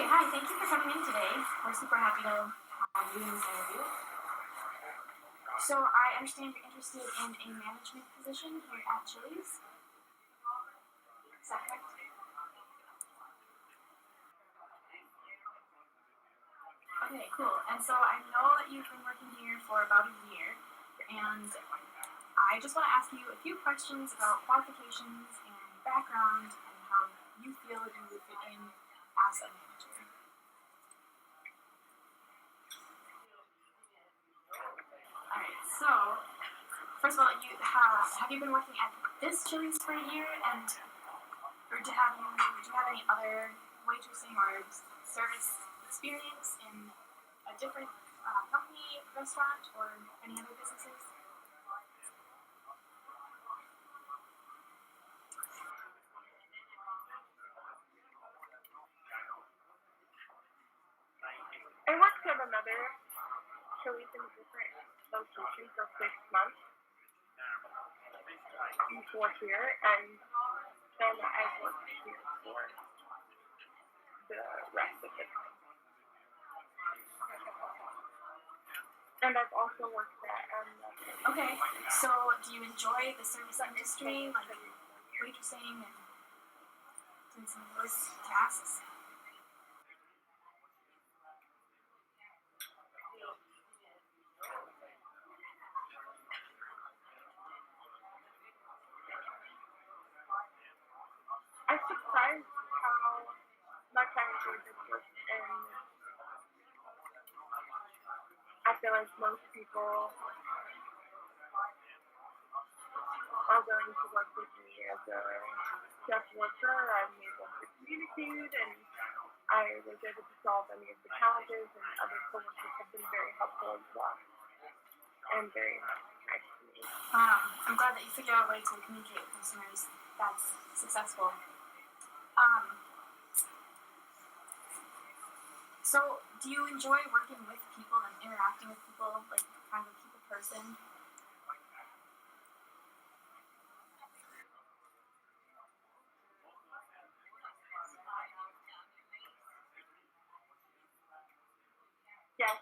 Hi, thank you for coming in today. We're super happy to have you in this interview. So I understand you're interested in a management position here at Chili's. Is that correct? Okay, cool. And so I know that you've been working here for about a year, and I just want to ask you a few questions about qualifications and background and how you feel you would fit in as a manager. Alright, so first of all, have you been working at this Chili's for a year, and or do you have any other waitressing or service experience in a different company, restaurant, or any other businesses? I worked at another Chili's in a different location for 6 months before here, and then I worked here for the rest of the time. And I've also worked at Okay, so do you enjoy the service industry, like waitressing and doing some of those tasks? I'm surprised how much I enjoyed this work, and I feel like most people are willing to work with me as a guest worker. I'm able to communicate, and I was able to solve any of the challenges, and other coworkers have been very helpful as well, and very nice to me. I'm glad that you figured out a way to communicate with customers that's successful. Um, so, do you enjoy working with people and interacting with people, like kind of a people person? Yes,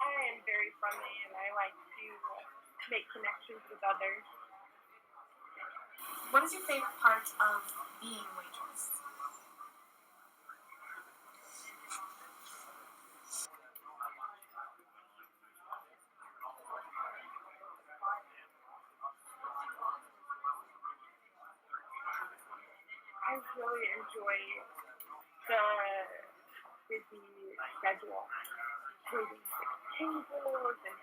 I am very friendly, and I like to make connections with others. What is your favorite part of being a waitress? I really enjoy the busy schedule, waiting for tables and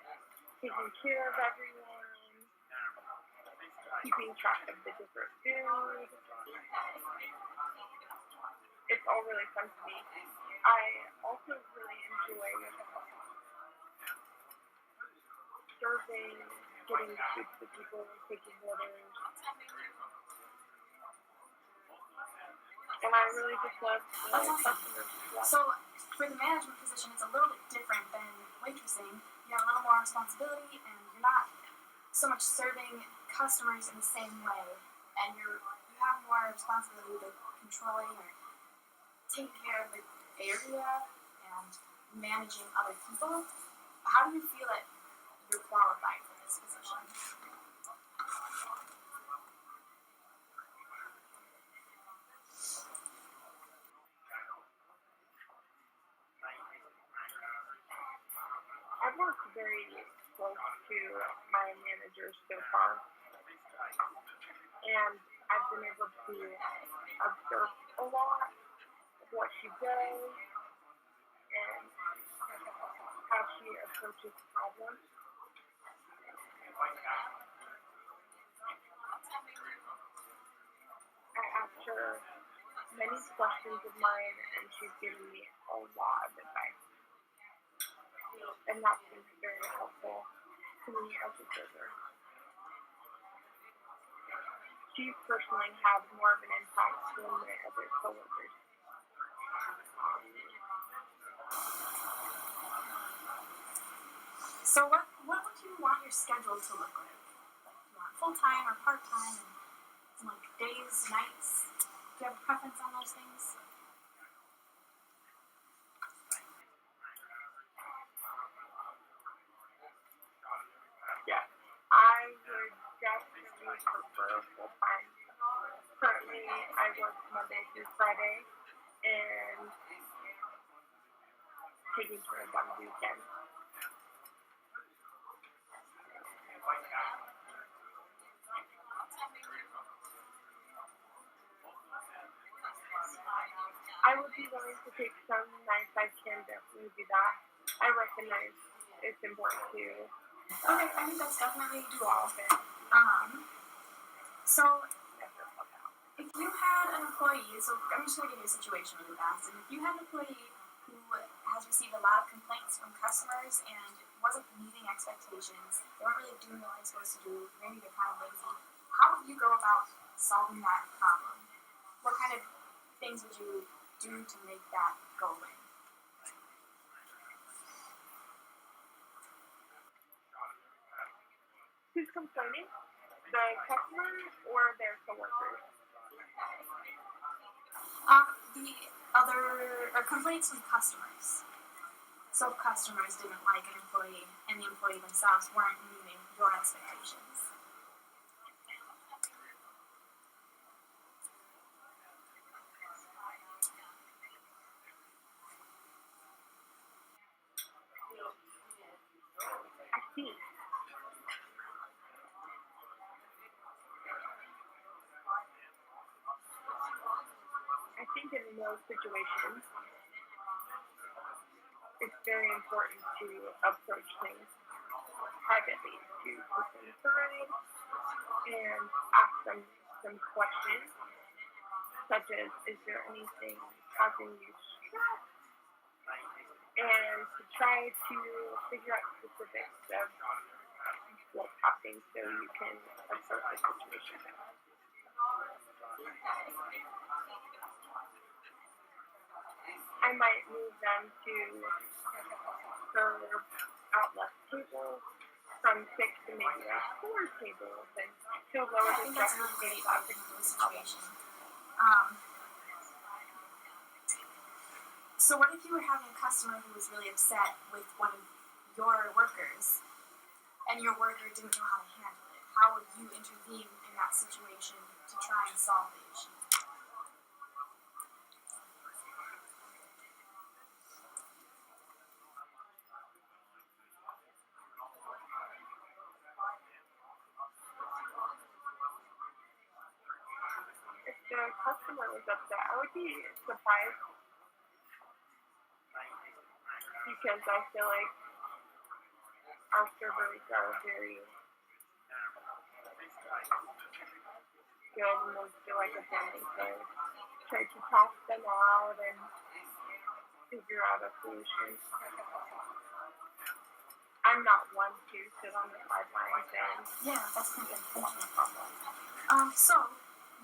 taking care of everyone, keeping track of the different food. It's all really fun to me. I also really enjoy serving, getting the food to people, taking orders, and I really just love That's the awesome. customers as well. So, for the management position, it's a little bit different than waitressing. You have a little more responsibility, and you're not so much serving customers in the same way, and you have more responsibility with controlling or taking care of the area and managing other people. How do you feel that you're qualified for this position? I've worked very close to my manager so far, and I've been able to observe a lot of what she does and how she approaches problems. I asked her many questions of mine, and she's given me a lot of advice, and that's been very helpful to me as a server. She personally had more of an impact than my other coworkers. So, what would you want your schedule to look like? Like, do you want full time or part time? And like days, nights? Do you have a preference on those things? I work Monday through Friday and taking turns on the weekend. I would be willing to take some nights. I can definitely do that. I recognize it's important to Okay, I think that's definitely do doable. all of it. So if you had an employee, so I'm just going to give you a situation really fast, and if you had an employee who has received a lot of complaints from customers and wasn't meeting expectations, they weren't really doing what they're supposed to do, maybe they're kind of lazy, how would you go about solving that problem? What kind of things would you do to make that go away? Who's complaining? The customer or their coworkers? The other, or complaints from customers. So if customers didn't like an employee and the employee themselves weren't meeting your expectations. I see. I think in those situations, it's very important to approach things privately, to put them aside and ask them some questions, such as, is there anything causing you stress? And to try to figure out specifics of what's happening so you can approach the situation. I might move them to serve out less tables from 6 to maybe like 4 tables and to lower I the think that's stress a really rate great of way the to handle the situation. So what if you were having a customer who was really upset with one of your workers and your worker didn't know how to handle it? How would you intervene in that situation to try and solve the issue? If the customer was upset, I would be surprised because I feel like our servers are very good and they feel like a family. So try to talk them out and figure out a solution. I'm not one to sit on the sidelines and Yeah, that's perfect. Thank you. So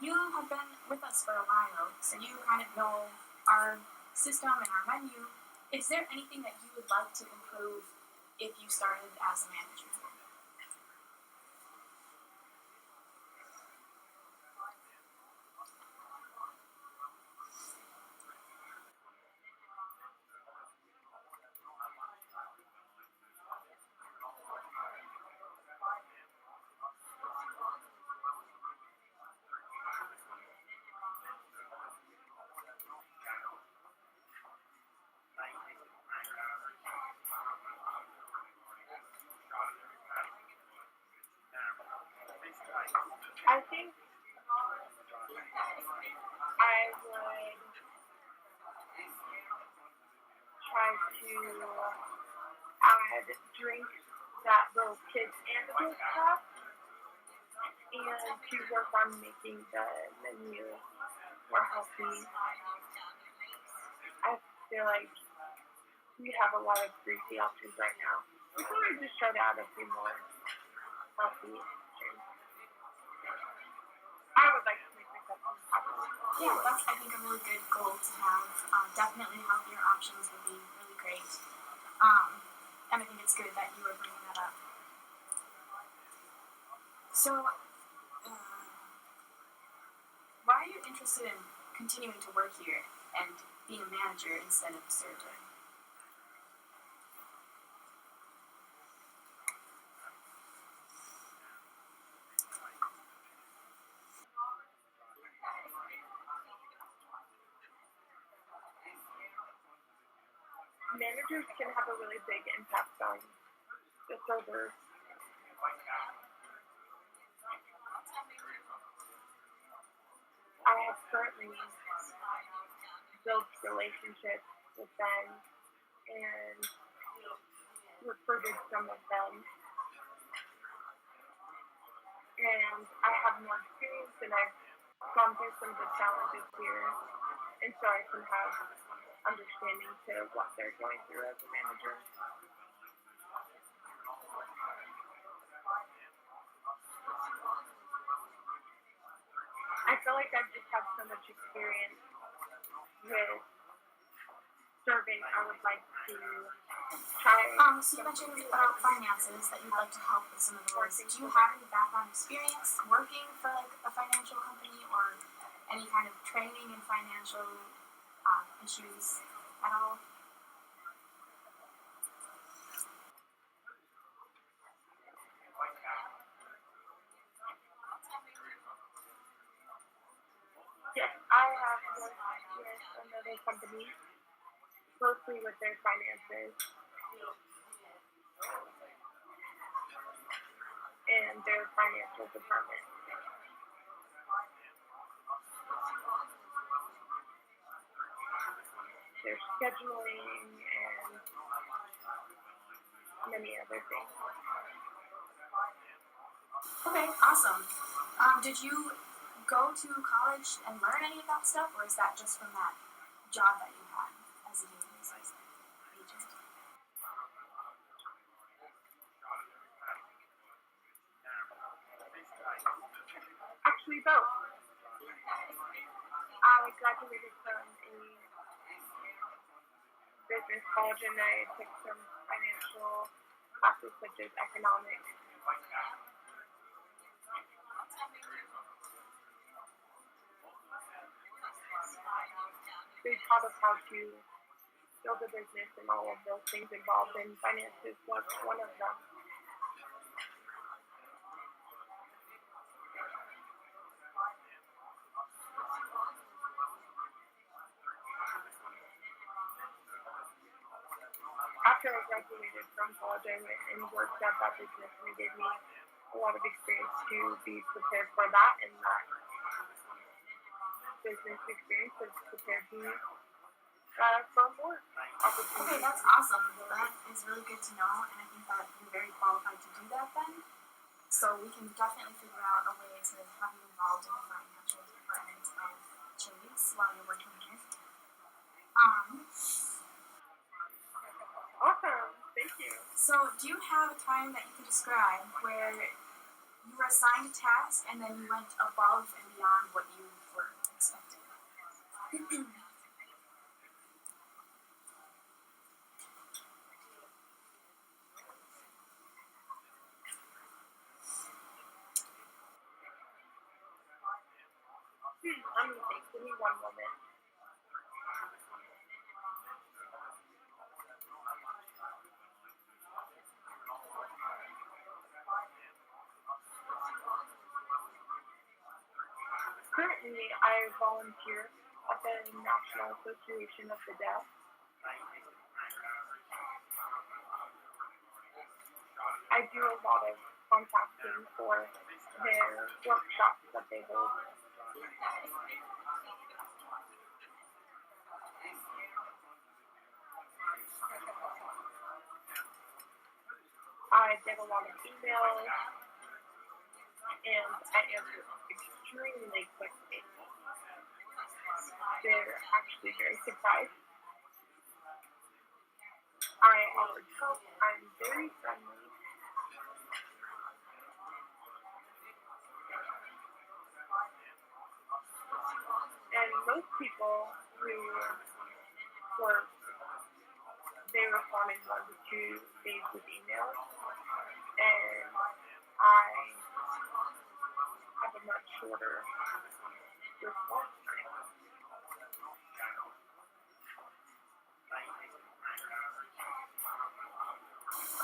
you have been with us for a while, so you kind of know our system and our menu. Is there anything that you would like to improve if you started as a manager here? I think I would try to add drinks that both kids and adults have and to work on making the menu more healthy. I feel like we have a lot of greasy options right now. We could just try to add a few more healthy options. I would like to make my customers happy. Yeah, that's I think a really good goal to have. Definitely healthier options would be really great. And I think it's good that you were bringing that up. So, why are you interested in continuing to work here and being a manager instead of a server? managers can have a really big impact on the servers. I have currently built relationships with them and recruited some of them, and I have more experience and I've gone through some of the challenges here, and so I can have understanding to what they're going through as a manager. I feel like I've just had so much experience with serving. I would like to try. So you mentioned about finances that you'd like to help with some of the roles. Do you have any background experience working for like a financial company or any kind of training in financial issues at all? Yes, I have worked with another company closely with their finances and their financial department. Their scheduling and many other things. Okay, awesome. Did you go to college and learn any of that stuff, or is that just from that job that you had as a human resource agent? Actually, both. I graduated from a business college and I took some financial classes such as economics. They taught us how to build a business and all of those things involved, and finances was one of them. After I graduated from college, I went and worked at that business, and it gave me a lot of experience to be prepared for that, and that business experience has prepared me for more opportunities. Okay, that's awesome. That is really good to know, and I think that you're very qualified to do that then. So we can definitely figure out a way to have you involved in the financial department of Chili's while you're working here. Awesome, thank you. So do you have a time that you can describe where you were assigned a task and then you went above and beyond what you were expecting? Let me think. Give me one moment. Currently, I volunteer at the National Association of the Deaf. I do a lot of contacting for their workshops that they hold. I get a lot of emails and I answer extremely quickly. They're actually very surprised. I offer help. I'm very friendly. And most people who work, they respond in 1 to 2 days with emails. And I have a much shorter response time.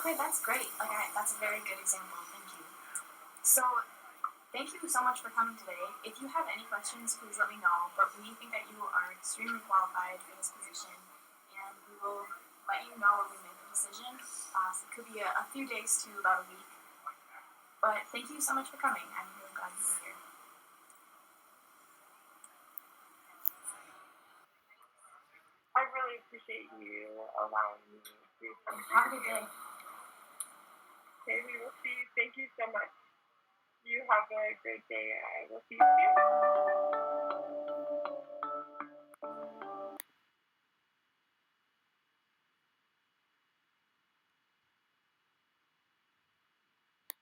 Okay, that's great. That's a very good example. Thank you. So, thank you so much for coming today. If you have any questions, please let me know. But we think that you are extremely qualified for this position, and we will let you know when we make a decision. So it could be a few days to about a week. But thank you so much for coming. I'm really glad you were here. I really appreciate you allowing me to come to Have a good you. day. Okay, we will see you. Thank you so much. You have a great day. I will see you soon.